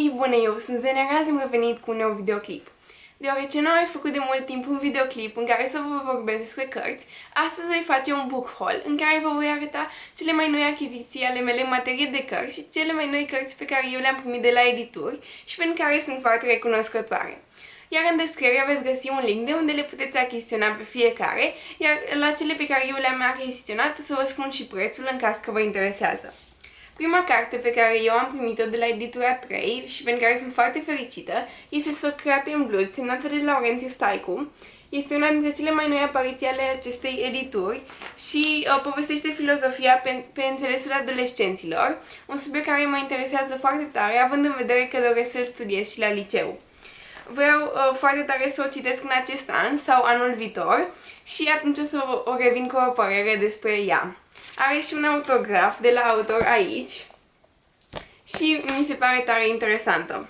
Hei, bună, eu sunt Zenia, azi am revenit cu un nou videoclip. Deoarece nu am făcut de mult timp un videoclip în care să vă vorbesc despre cărți, astăzi voi face un book haul în care vă voi arăta cele mai noi achiziții ale mele în materie de cărți și cele mai noi cărți pe care eu le-am primit de la edituri și pentru care sunt foarte recunoscătoare. Iar în descriere veți găsi un link de unde le puteți achiziționa pe fiecare, iar la cele pe care eu le-am achiziționat să vă spun și prețul în caz că vă interesează. Prima carte pe care eu am primit-o de la editura 3 și pentru care sunt foarte fericită este Socrate în Blood, semnată de Laurențiu Staicu. Este una dintre cele mai noi apariții ale acestei edituri și povestește filozofia pe înțelesul adolescenților, un subiect care mă interesează foarte tare, având în vedere că doresc să-l studiez și la liceu. Vreau foarte tare să o citesc în acest an sau anul viitor și atunci o să o revin cu o părere despre ea. Are și un autograf de la autor aici și mi se pare tare interesantă.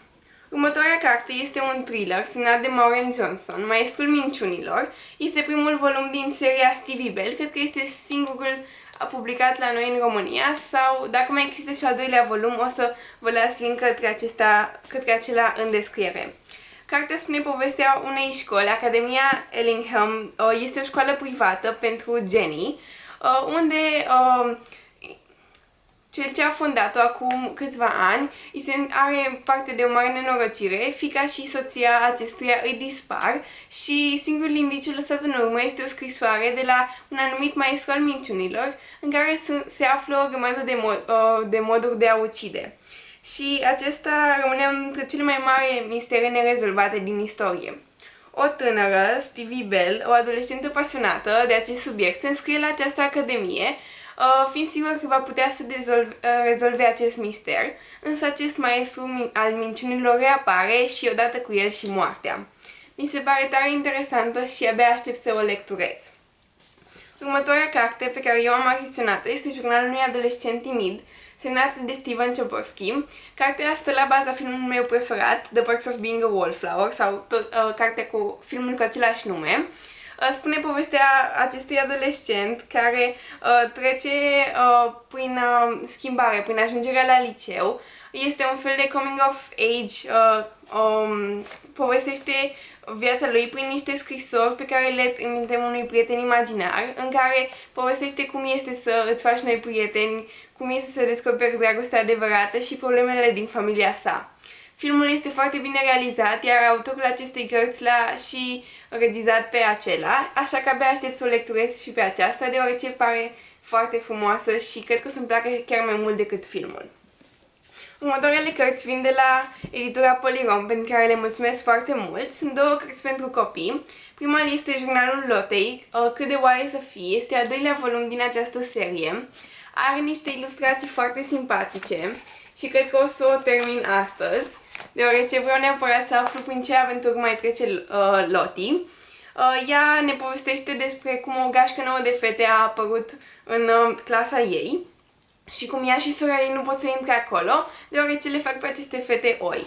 Următoarea carte este un thriller semnat de Maureen Johnson, Maestrul Minciunilor. Este primul volum din seria Stevie Bell, cred că este singurul publicat la noi în România sau dacă mai există și al doilea volum o să vă las link către acela în descriere. Cartea spune povestea unei școli, Academia Ellingham, este o școală privată pentru genii, unde cel ce a fondat-o acum câțiva ani are parte de o mare nenorocire, fiica și soția acestuia îi dispar și singurul indiciu lăsat în urmă este o scrisoare de la un anumit maestru al minciunilor în care se află o grămadă de moduri de a ucide. Și acesta rămâne unul dintre cele mai mari mistere nerezolvate din istorie. O tânără, Stevie Bell, o adolescentă pasionată de acest subiect, se înscrie la această academie, fiind sigur că va putea să rezolve acest mister, însă acest maestru al minciunilor reapare și odată cu el și moartea. Mi se pare tare interesantă și abia aștept să o lecturez. Următoarea carte pe care eu am achiziționat-o este Jurnalul unui adolescent timid, semnat de Steven Chbosky. Cartea stă la baza filmului meu preferat, The Perks of Being a Wallflower, sau cartea cu filmul cu același nume. Spune povestea acestui adolescent care trece prin schimbare, prin ajungerea la liceu. Este un fel de coming of age, povestește viața lui prin niște scrisori pe care le trimitem unui prieten imaginar, în care povestește cum este să îți faci noi prieteni, cum este să descoperi dragostea adevărată și problemele din familia sa. Filmul este foarte bine realizat, iar autorul acestei cărți l-a și regizat pe acela, așa că abia aștept să o lecturez și pe aceasta, deoarece pare foarte frumoasă și cred că o să-mi placă chiar mai mult decât filmul. Următoarele cărți vin de la editura Polirom, pentru care le mulțumesc foarte mult. Sunt două cărți pentru copii. Prima este Jurnalul Lotei, Cât de oare să fie. Este al doilea volum din această serie. Are niște ilustrații foarte simpatice și cred că o să o termin astăzi, deoarece vreau neapărat să aflu prin ce aventuri mai trece Loti. Ea ne povestește despre cum o gașcă nouă de fete a apărut în clasa ei și cum ea și sora ei nu pot să intre acolo, deoarece le fac pe aceste fete oi.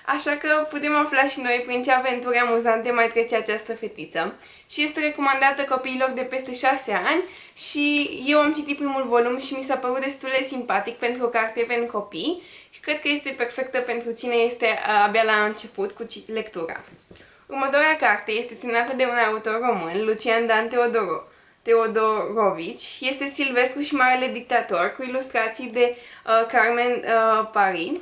Așa că putem afla și noi prin ce aventuri amuzante mai trece această fetiță. Și este recomandată copiilor de peste 6 ani și eu am citit primul volum și mi s-a părut destul de simpatic pentru o carte pentru copii și cred că este perfectă pentru cine este abia la început cu lectura. Următoarea carte este semnată de un autor român, Lucian Dan Teodorovici. Este Silvestru și Marele Dictator, cu ilustrații de Carmen Paris.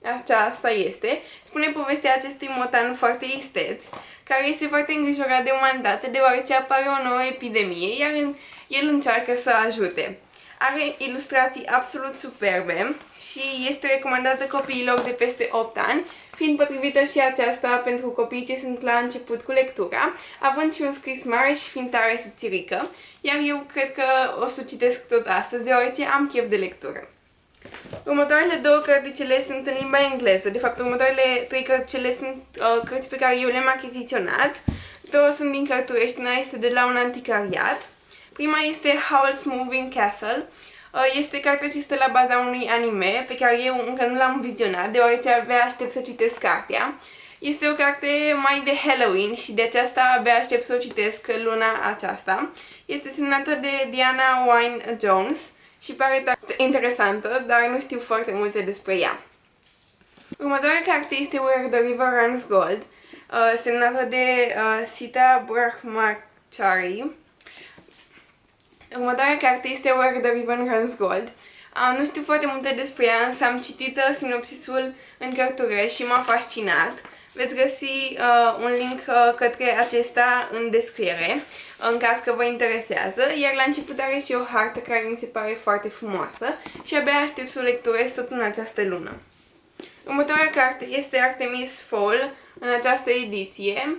Aceasta este. Spune povestea acestui motan foarte isteț, care este foarte îngrijorat de umanitate, deoarece apare o nouă epidemie, iar el încearcă să ajute. Are ilustrații absolut superbe și este recomandată copiilor de peste 8 ani, fiind potrivită și aceasta pentru copiii ce sunt la început cu lectura, având și un scris mare și fiind tare subțirică, iar eu cred că o să o citesc tot astăzi, deoarece am chef de lectură. Următoarele două cărticele sunt în limba engleză, de fapt următoarele 3 cărticele sunt cărți pe care eu le-am achiziționat, două sunt din Cărturești, una este de la un anticariat. Prima este Howl's Moving Castle. Este cartea ce stă la baza unui anime pe care eu încă nu l-am vizionat, deoarece abia aștept să citesc cartea. Este o carte mai de Halloween și de aceasta abia aștept să o citesc luna aceasta. Este semnată de Diana Wynne Jones și pare interesantă, dar nu știu foarte multe despre ea. Următoarea carte este Where the River Runs Gold, semnată de Sita Brahmachari. Următoarea carte este Where the River Runs Gold. Nu știu foarte multe despre ea, însă am citit sinopsisul în cărtură și m-a fascinat. Veți găsi un link către acesta în descriere, în caz că vă interesează, iar la început are și o hartă care mi se pare foarte frumoasă și abia aștept să o lecturez tot în această lună. Următoarea carte este Artemis Fowl, în această ediție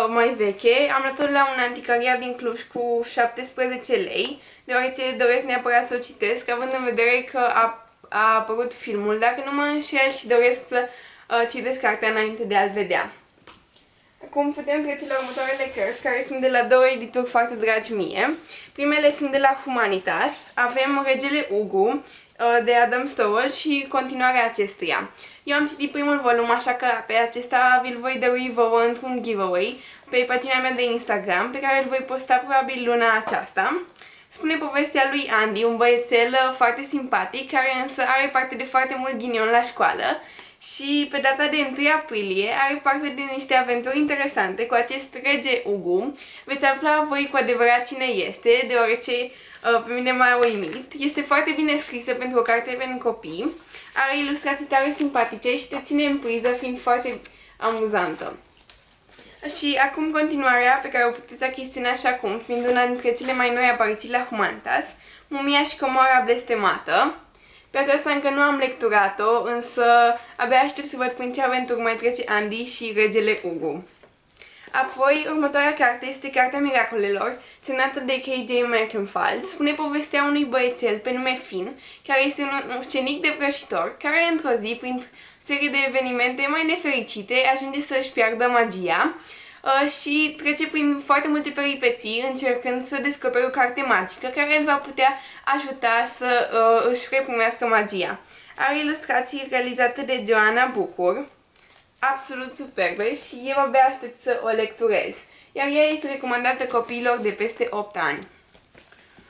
mai veche. Am luat-o la un anticariat din Cluj cu 17 lei, deoarece doresc neapărat să o citesc, având în vedere că a apărut filmul, dacă nu mă înșel, și doresc să citesc cartea înainte de a-l vedea. Acum putem trece la următoarele cărți, care sunt de la două edituri foarte dragi mie. Primele sunt de la Humanitas. Avem Regele Ugu, de Adam Stowell și continuarea acestuia. Eu am citit primul volum, așa că pe acesta vi-l voi dărui vouă într-un giveaway pe pagina mea de Instagram, pe care îl voi posta probabil luna aceasta. Spune povestea lui Andy, un băiețel foarte simpatic, care însă are parte de foarte mult ghinion la școală și pe data de 1 aprilie are parte de niște aventuri interesante cu acest rege Ugu. Veți afla voi cu adevărat cine este, deoarece pe mine m-a uimit. Este foarte bine scrisă pentru o carte pentru copii, are ilustrații tare simpatice și te ține în priză, fiind foarte amuzantă. Și acum continuarea pe care o puteți achiziționa și acum, fiind una dintre cele mai noi apariții la Humanitas, Mumia și Comoara Blestemată. Pe aceasta încă nu am lecturat-o, însă abia aștept să văd prin ce aventuri mai trece Andy și Regele Ugu. Apoi, următoarea carte este Cartea Miracolelor, semnată de K.J. Merkenfald. Spune povestea unui băiețel pe nume Finn, care este un ucenic de vrăjitor, care într-o zi, printr-o serie de evenimente mai nefericite, ajunge să își piardă magia și trece prin foarte multe peripeții, încercând să descopere o carte magică care îl va putea ajuta să își reprimească magia. Are ilustrații realizate de Joana Bucur, absolut superbe, și eu abia aștept să o lecturez, iar ea este recomandată copiilor de peste 8 ani.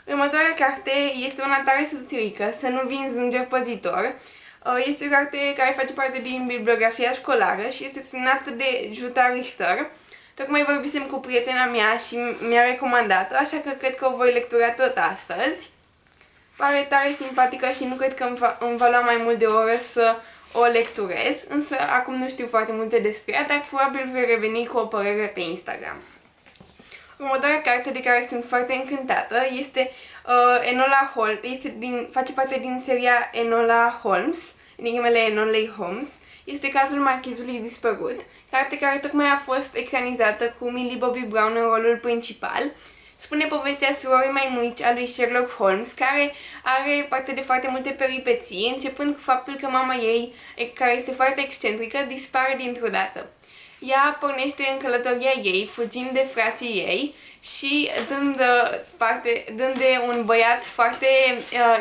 Următoarea carte este una tare subțirică, Să nu vinzi înger păzitor. Este o carte care face parte din bibliografia școlară și este semnată de Jutta Richter. Tocmai vorbisem cu prietena mea și mi-a recomandat-o, așa că cred că o voi lectura tot astăzi. Pare tare simpatică și nu cred că îmi va lua mai mult de o oră să o lecturez, însă acum nu știu foarte multe despre ea, dar probabil voi reveni cu o părere pe Instagram. Următoarea carte de care sunt foarte încântată este Enola Holmes, face parte din seria Enola Holmes, din numele Enolei Holmes. Este cazul marchizului dispărut, carte care tocmai a fost ecranizată cu Millie Bobby Brown în rolul principal. Spune povestea surorii mai mici a lui Sherlock Holmes, care are parte de foarte multe peripeții, începând cu faptul că mama ei, care este foarte excentrică, dispare dintr-o dată. Ea pornește în călătoria ei, fugind de frații ei și dând de un băiat foarte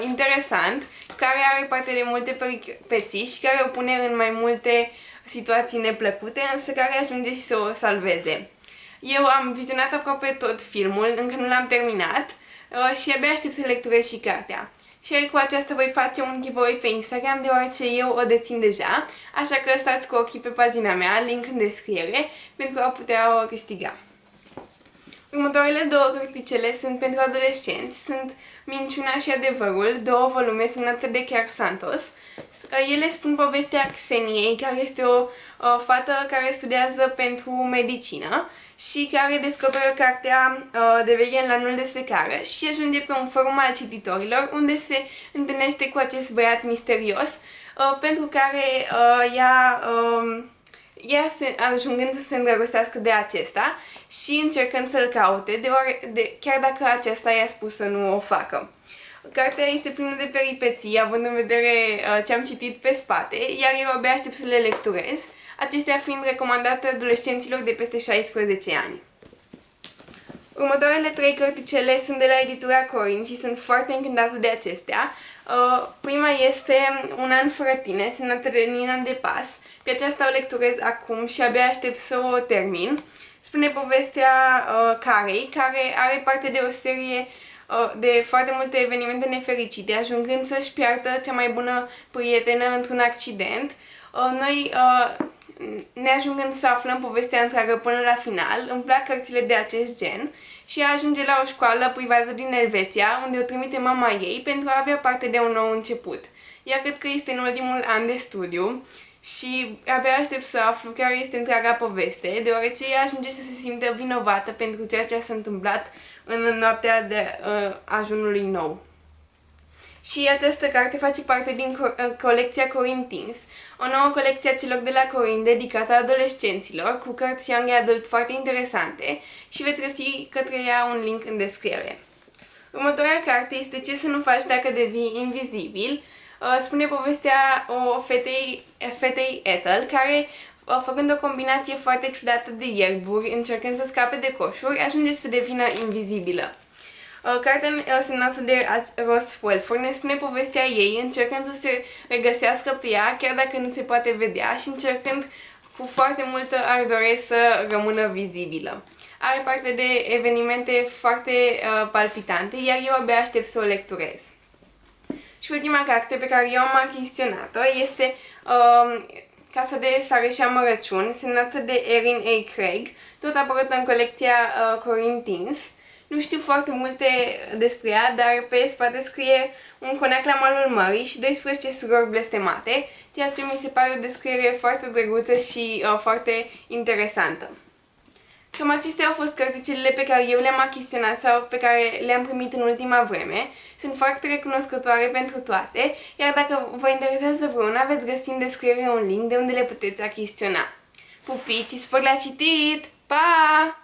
interesant, care are parte de multe peripeții și care o pune în mai multe situații neplăcute, însă care ajunge și să o salveze. Eu am vizionat aproape tot filmul, încă nu l-am terminat și abia aștept să lecturez și cartea. Și cu aceasta voi face un giveaway pe Instagram, deoarece eu o dețin deja, așa că stați cu ochii pe pagina mea, link în descriere, pentru a putea o câștiga. Următoarele două cărticele sunt pentru adolescenți, sunt Minciuna și Adevărul, 2 volume semnate de Chiar Santos. Ele spun povestea Xeniei, care este o fată care studiază pentru medicină și care descoperă cartea de veche în lanul de secare și ajunge pe un forum al cititorilor, unde se întâlnește cu acest băiat misterios, pentru care ea ajungând să se îndrăgostească de acesta și încercând să-l caute, chiar dacă acesta i-a spus să nu o facă. Cartea este plină de peripeții, având în vedere ce am citit pe spate, iar eu abia aștept să le lecturez, acestea fiind recomandate adolescenților de peste 16 ani. Următoarele 3 cărticele sunt de la editura Corin și sunt foarte încântată de acestea. Prima este Un an fără tine, semnată de Nina de Pas. Pe aceasta o lecturez acum și abia aștept să o termin. Spune povestea Carei, care are parte de o serie de foarte multe evenimente nefericite, ajungând să-și piardă cea mai bună prietenă într-un accident Noi ne ajungând să aflăm povestea întreagă până la final. Îmi plac cărțile de acest gen și ea ajunge la o școală privată din Elveția, unde o trimite mama ei pentru a avea parte de un nou început. Ea cred că este în ultimul an de studiu și abia aștept să aflu care este întreaga poveste, deoarece ea ajunge să se simtă vinovată pentru ceea ce s-a întâmplat în noaptea de ajunului nou. Și această carte face parte din colecția Corinne Teens, o nouă colecție a celor de la Corinne dedicată adolescenților, cu cărți young adult foarte interesante și veți găsi către ea un link în descriere. Următoarea carte este Ce să nu faci dacă devii invizibil. Spune povestea fetei Ethel, care, făcând o combinație foarte ciudată de ierburi, încercând să scape de coșuri, ajunge să devină invizibilă. Cartea semnată de Ross Fulford ne spune povestea ei, încercând să se regăsească pe ea, chiar dacă nu se poate vedea, și încercând cu foarte multă ardore să rămână vizibilă. Are parte de evenimente foarte palpitante, iar eu abia aștept să o lecturez. Și ultima carte pe care eu am achiziționat-o este Casa de Sare și Amărăciuni, semnată de Erin A. Craig, tot apărută în colecția Corinne Teens. Nu știu foarte multe despre ea, dar pe spate scrie un coneac la malul mării și 12 surori blestemate, ceea ce mi se pare o descriere foarte drăguță și foarte interesantă. Cam acestea au fost cărticele pe care eu le-am achiziționat sau pe care le-am primit în ultima vreme. Sunt foarte recunoscătoare pentru toate, iar dacă vă interesează vreuna, veți găsi în descriere un link de unde le puteți achiziționa. Pupici, spor la citit! Pa!